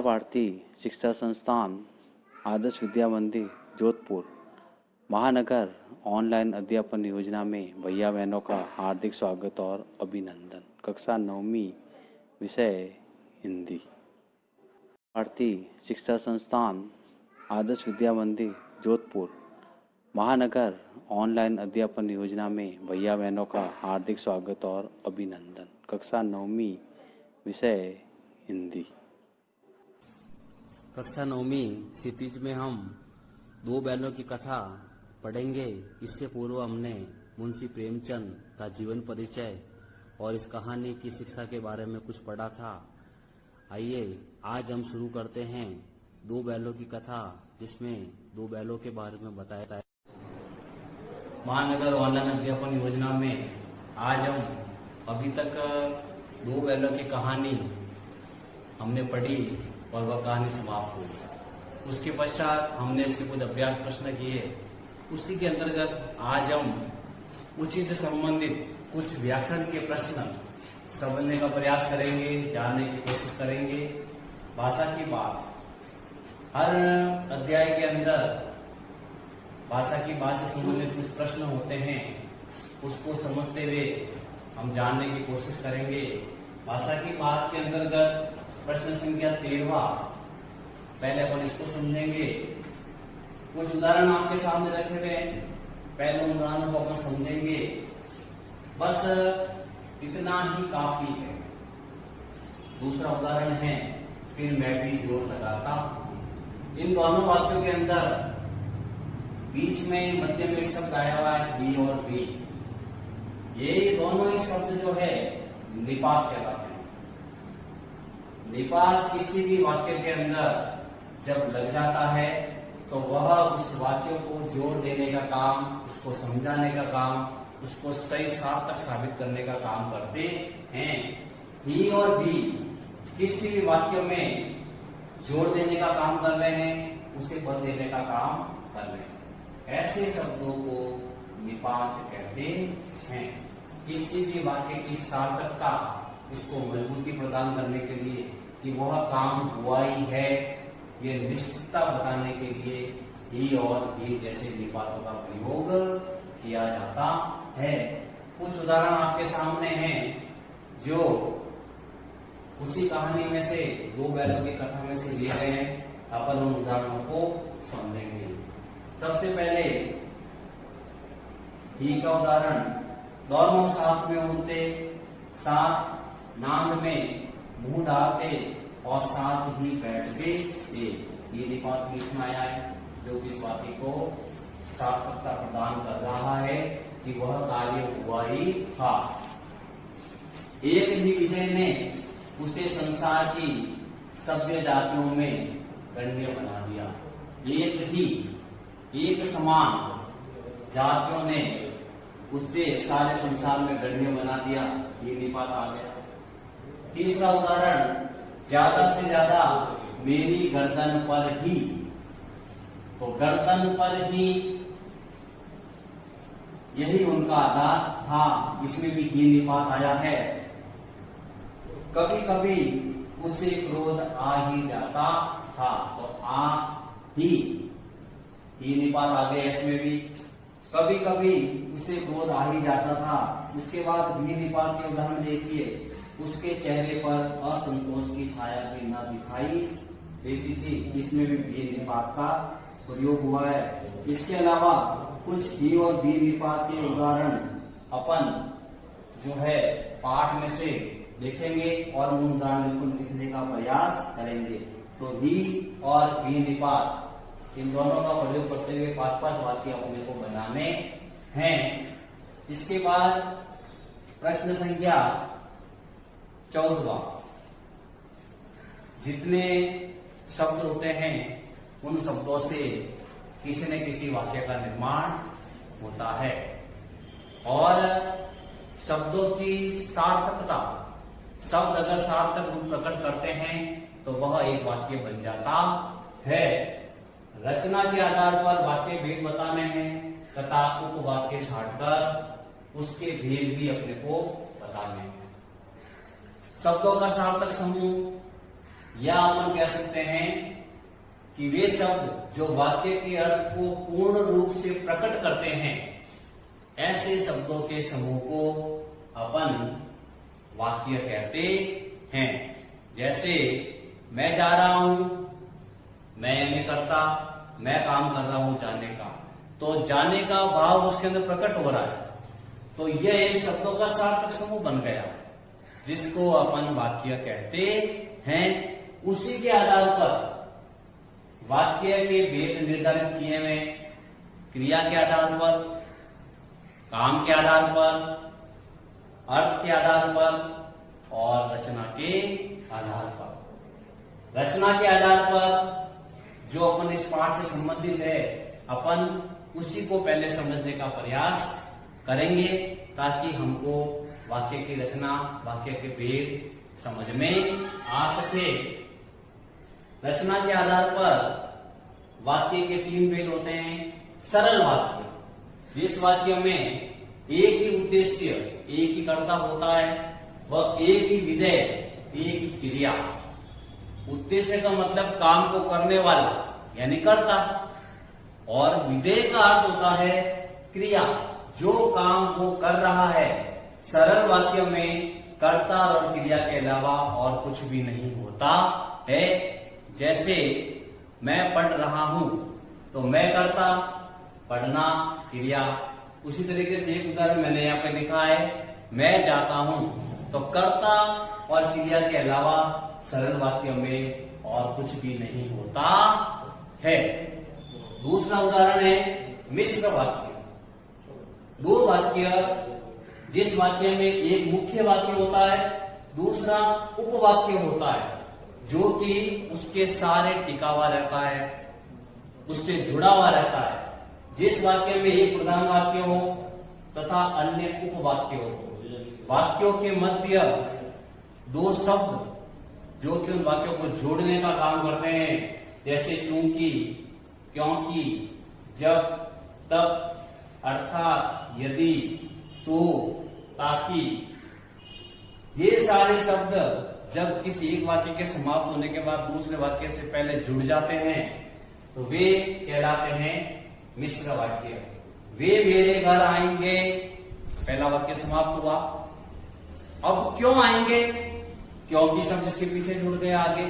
भारती शिक्षा संस्थान आदर्श विद्या मंदिर जोधपुर महानगर ऑनलाइन अध्यापन योजना में भैया बहनों का हार्दिक स्वागत और अभिनंदन। कक्षा 9वीं, विषय हिंदी। भारती शिक्षा संस्थान आदर्श विद्या मंदिर जोधपुर महानगर ऑनलाइन अध्यापन योजना में भैया बहनों का हार्दिक स्वागत और अभिनंदन। कक्षा 9वीं, विषय हिंदी। कक्षा 9वीं क्षितिज में हम दो बैलों की कथा पढ़ेंगे। इससे पूर्व हमने मुंशी प्रेमचंद का जीवन परिचय और इस कहानी की शिक्षा के बारे में कुछ पढ़ा था। आइए आज हम शुरू करते हैं दो बैलों की कथा, जिसमें दो बैलों के बारे में बताया जाता है। महानगर ऑनलाइन अध्यापन योजना में आज हम अभी तक दो बैलों की कहानी हमने पढ़ी और वह कहानी समाप्त हुई। उसके पश्चात हमने इसके कुछ अभ्यास प्रश्न किए। उसी के अंतर्गत आज हम उसी से संबंधित कुछ व्याकरण के प्रश्न समझने का प्रयास करेंगे, जानने की कोशिश करेंगे। भाषा की बात, हर अध्याय के अंदर भाषा की बात से संबंधित कुछ प्रश्न होते हैं, उसको समझते हुए हम जानने की कोशिश करेंगे। भाषा की बात के अंतर्गत प्रश्न संख्या 13, पहले अपन इसको समझेंगे। कुछ उदाहरण आपके सामने रखे हुए हैं, पहले उदाहरणों को अपन समझेंगे। बस इतना ही काफी है। दूसरा उदाहरण है, फिर मैं भी जोर लगाता हूं। इन दोनों वाक्यों के अंदर बीच में मध्य में शब्द आया हुआ है ही और भी। ये दोनों ही शब्द जो है निपात कहलाते हैं। निपात किसी भी वाक्य के अंदर जब लग जाता है तो वह उस वाक्य को जोड़ देने का काम, उसको समझाने का काम, उसको सही सार्थक साबित करने का काम करते हैं। ही और भी किसी भी वाक्य में जोड़ देने का काम कर रहे हैं, उसे बल देने का काम कर रहे हैं। ऐसे शब्दों को निपात कहते हैं। किसी भी वाक्य की सार्थकता, उसको मजबूती प्रदान करने के लिए कि वह काम हुआ ही है, ये निश्चितता बताने के लिए ही और भी जैसे निपातों का प्रयोग किया जाता है। कुछ उदाहरण आपके सामने हैं जो उसी कहानी में से, दो बैलों की कथा में से लिए गए हैं। अपन उन उदाहरणों को समझेंगे। सबसे पहले ही का उदाहरण, दोनों साथ में उड़ते, साथ नांद में मुंह डालते और साथ ही बैठते थे। ये निपात बीच में आया है, जो इस वाक्य को सार्थकता प्रदान कर रहा है कि वह कार्य हुआ ही था। एक ही विजय ने उसे संसार की सभ्य जातियों में गण्य बना दिया। एक समान जातियों ने उससे सारे संसार में गण्य बना दिया। ये निपात आ गया। तीसरा उदाहरण, ज्यादा से ज्यादा मेरी गर्दन पर ही। तो गर्दन पर ही यही उनका आधार था, इसमें भी ही निपात आया है। कभी कभी उसे क्रोध आ ही जाता था, तो आ ही निपात आ गया। इसमें भी कभी कभी उसे क्रोध आ ही जाता था। उसके बाद भी निपात के उदाहरण देखिए। उसके चेहरे पर असंतोष की छाया भी न दिखाई देती थी, इसमें भी निपात का प्रयोग हुआ है। इसके अलावा कुछ ही और भी निपात के उदाहरण अपन जो है पाठ में से देखेंगे और उन उदाहरणों को लिखने का प्रयास करेंगे। तो ही और भी निपात, इन दोनों का प्रयोग करते हुए 5-5 वाक्य अपने को बनाने हैं। इसके बाद प्रश्न संख्या 14, जितने शब्द होते हैं उन शब्दों से किसी न किसी वाक्य का निर्माण होता है और शब्दों की सार्थकता, शब्द अगर सार्थक रूप प्रकट करते हैं तो वह एक वाक्य बन जाता है। रचना के आधार पर वाक्य भेद बताने हैं तथा उपवाक्य छांटकर उसके भेद भी अपने को बताने हैं। शब्दों का सार्थक समूह या अपन कह सकते हैं कि वे शब्द जो वाक्य के अर्थ को पूर्ण रूप से प्रकट करते हैं, ऐसे शब्दों के समूह को अपन वाक्य कहते हैं। जैसे मैं जा रहा हूं, मैं यानी करता, मैं काम कर रहा हूं जाने का, तो जाने का भाव उसके अंदर प्रकट हो रहा है, तो यह एक शब्दों का सार्थक समूह बन गया, जिसको अपन वाक्य कहते हैं। उसी के आधार पर वाक्य के भेद निर्धारित किए हुए, क्रिया के आधार पर, काम के आधार पर, अर्थ के आधार पर और रचना के आधार पर। रचना के आधार पर जो अपन इस पाठ से संबंधित है, अपन उसी को पहले समझने का प्रयास करेंगे, ताकि हमको वाक्य की रचना, वाक्य के भेद समझ में आ सके। रचना के आधार पर वाक्य के 3 भेद होते हैं। सरल वाक्य, जिस वाक्य में एक ही उद्देश्य, एक ही कर्ता होता है, वह एक ही विधेय, एक ही क्रिया। उद्देश्य का मतलब काम को करने वाला यानी कर्ता, और विधेय का अर्थ होता है क्रिया, जो काम को कर रहा है। सरल वाक्य में कर्ता और क्रिया के अलावा और कुछ भी नहीं होता है। जैसे मैं पढ़ रहा हूं, तो मैं कर्ता, पढ़ना क्रिया। उसी तरीके से एक उदाहरण मैंने यहाँ पे लिखा है, मैं जाता हूं, तो कर्ता और क्रिया के अलावा सरल वाक्य में और कुछ भी नहीं होता है। दूसरा उदाहरण है मिश्र वाक्य। 2 वाक्य, जिस वाक्य में एक मुख्य वाक्य होता है, दूसरा उपवाक्य होता है, जो कि उसके सारे टिका हुआ रहता है, उससे जुड़ा हुआ रहता है। जिस वाक्य में एक प्रधान वाक्य हो तथा अन्य उपवाक्य हो, वाक्यों के मध्य 2 शब्द जो कि उन वाक्यों को जोड़ने का काम करते हैं, जैसे चूंकि, क्योंकि, जब, तब, अर्थात, यदि, तो, ताकि। ये सारे शब्द जब किसी एक वाक्य के समाप्त होने के बाद दूसरे वाक्य से पहले जुड़ जाते हैं, तो वे कहलाते हैं मिश्र वाक्य। वे मेरे घर आएंगे, पहला वाक्य समाप्त हुआ। अब क्यों आएंगे? क्योंकि शब्द इसके पीछे जुड़ गए आगे।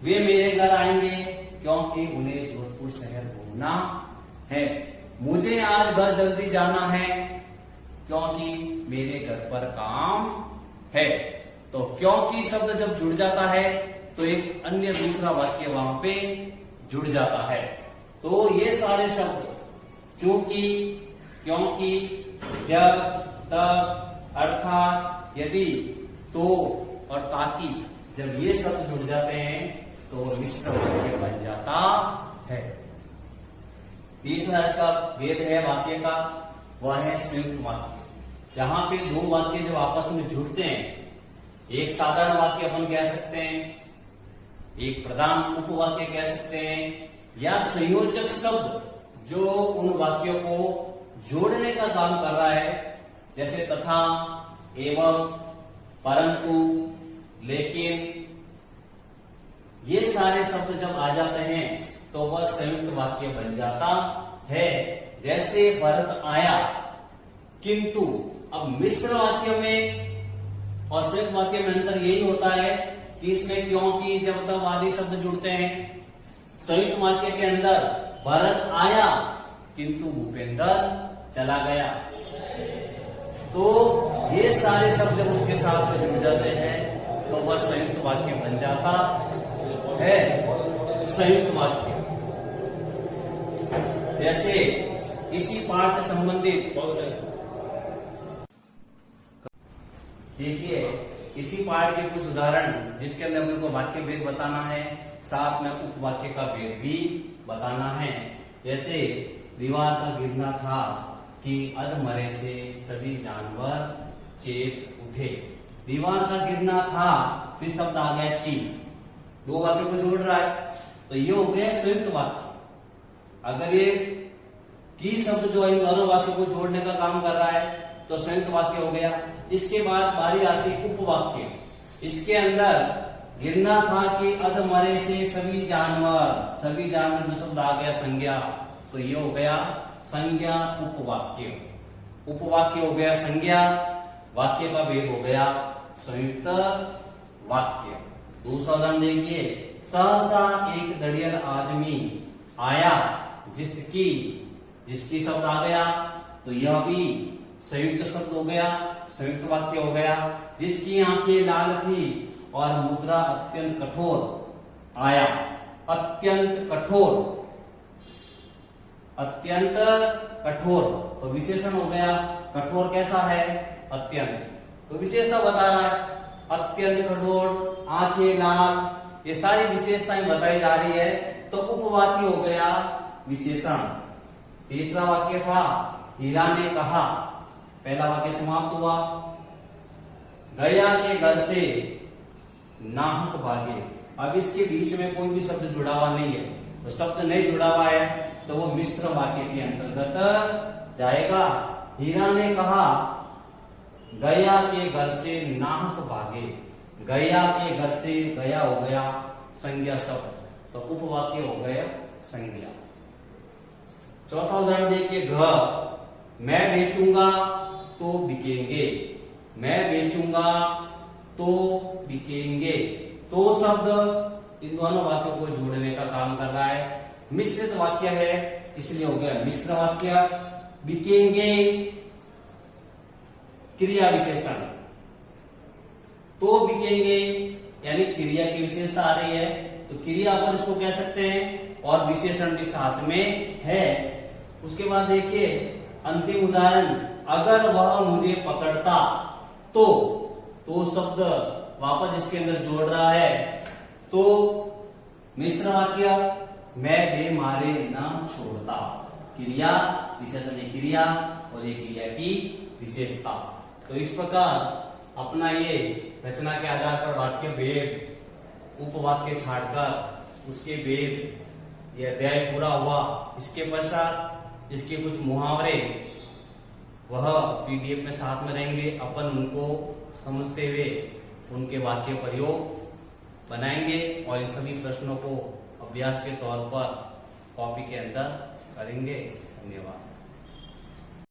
वे मेरे घर आएंगे क्योंकि उन्हें जोधपुर शहर घूमना है। मुझे आज घर जल्दी जाना है क्योंकि मेरे घर पर काम है। तो क्योंकि शब्द जब जुड़ जाता है तो एक अन्य दूसरा वाक्य वहां पे जुड़ जाता है। तो ये सारे शब्द चूंकि, क्योंकि, जब, तब, अर्थात, यदि, तो और ताकि, जब ये शब्द जुड़ जाते हैं तो मिश्र वाक्य बन जाता है। तीसरा इसका भेद है वाक्य का, वह है संयुक्त वाक्य। जहां पे 2 वाक्य जब आपस में जुड़ते हैं, एक साधारण वाक्य अपन कह सकते हैं, एक प्रधान उपवाक्य कह सकते हैं, या संयोजक शब्द जो उन वाक्यों को जोड़ने का काम कर रहा है, जैसे तथा, एवं, परंतु, लेकिन। ये सारे शब्द जब आ जाते हैं तो वह संयुक्त वाक्य बन जाता है। जैसे भरत आया, किंतु। अब मिश्र वाक्य में और संयुक्त वाक्य में अंतर यही होता है कि इसमें क्योंकि, जब, तब आदि शब्द जुड़ते हैं। संयुक्त वाक्य के अंदर भरत आया किंतु भूपेंद्र चला गया। तो ये सारे शब्द जब उसके साथ जुड़ जाते हैं तो वह संयुक्त वाक्य बन जाता है। संयुक्त वाक्य जैसे इसी पाठ से संबंधित देखिए, इसी पाठ के कुछ उदाहरण जिसके अंदर हम लोग को वाक्य भेद बताना है, साथ में उपवाक्य का भेद भी बताना है। जैसे दीवार का गिरना था कि अधमरे से सभी जानवर चेत उठे। दीवार का गिरना था, फिर शब्द आ गया कि, 2 वाक्य को जोड़ रहा है, तो ये हो गया संयुक्त वाक्य। अगर ये की शब्द जो इन दोनों वाक्य को जोड़ने का काम कर रहा है तो संयुक्त वाक्य हो गया। इसके बाद बारी आती है उपवाक्य। इसके अंदर गिरना था कि अधमरे से सभी जानवर जो शब्द आ गया संज्ञा, तो ये हो गया संज्ञा उपवाक्य। उपवाक्य हो गया संज्ञा, वाक्य का भेद हो गया संयुक्त वाक्य। दूसरा उदाहरण देखिए, सहसा एक दड़ियल आदमी आया जिसकी शब्द आ गया, तो यह भी संयुक्त शब्द हो गया, संयुक्त वाक्य हो गया। जिसकी आंखें लाल थी और मुद्रा अत्यंत कठोर आया, अत्यंत कठोर, अत्यंत कठोर, तो विशेषण हो गया। कठोर कैसा है? अत्यंत, तो विशेषता बता रहा है अत्यंत कठोर, आंखें लाल, ये सारी विशेषताएं बताई जा रही है, तो उपवाक्य हो गया विशेषण। तीसरा वाक्य था हीरा ने कहा, पहला वाक्य समाप्त हुआ। गया के घर से नाहक भागे, अब इसके बीच में कोई भी शब्द जुड़ा हुआ नहीं है, तो शब्द नहीं जुड़ा हुआ है तो वो मिश्र वाक्य के अंतर्गत जाएगा। हीरा ने कहा गया के घर से नाहक भागे, गया के घर से, गया हो गया संज्ञा शब्द, तो उपवाक्य हो गया संज्ञा। चौथा उदाहरण देखिए, घ, मैं बेचूंगा तो बिकेंगे, मैं बेचूंगा तो बिकेंगे, तो शब्द इन दोनों वाक्यों को जोड़ने का काम कर रहा है। मिश्रित वाक्य है इसलिए हो गया मिश्र वाक्य। बिकेंगे क्रिया विशेषण, तो बिकेंगे यानी क्रिया की विशेषता आ रही है, तो क्रिया पर इसको कह सकते हैं और विशेषण भी साथ में है। उसके बाद देखिए अंतिम उदाहरण, अगर वह मुझे पकड़ता तो शब्द वापस इसके अंदर जोड़ रहा है, तो मिश्र वाक्य, मैं बेमारे ना छोड़ता, क्रिया विशेषण है क्रिया और ये क्रिया की विशेषता। तो इस प्रकार अपना ये रचना के आधार पर वाक्य भेद, उपवाक्य छाड़कर उसके भेद, ये अध्याय पूरा हुआ। इसके पश्चात इसके कुछ मुहावरे वह पीडीएफ में साथ में रहेंगे, अपन उनको समझते हुए उनके वाक्य प्रयोग बनाएंगे और इन सभी प्रश्नों को अभ्यास के तौर पर कॉपी के अंदर करेंगे। धन्यवाद।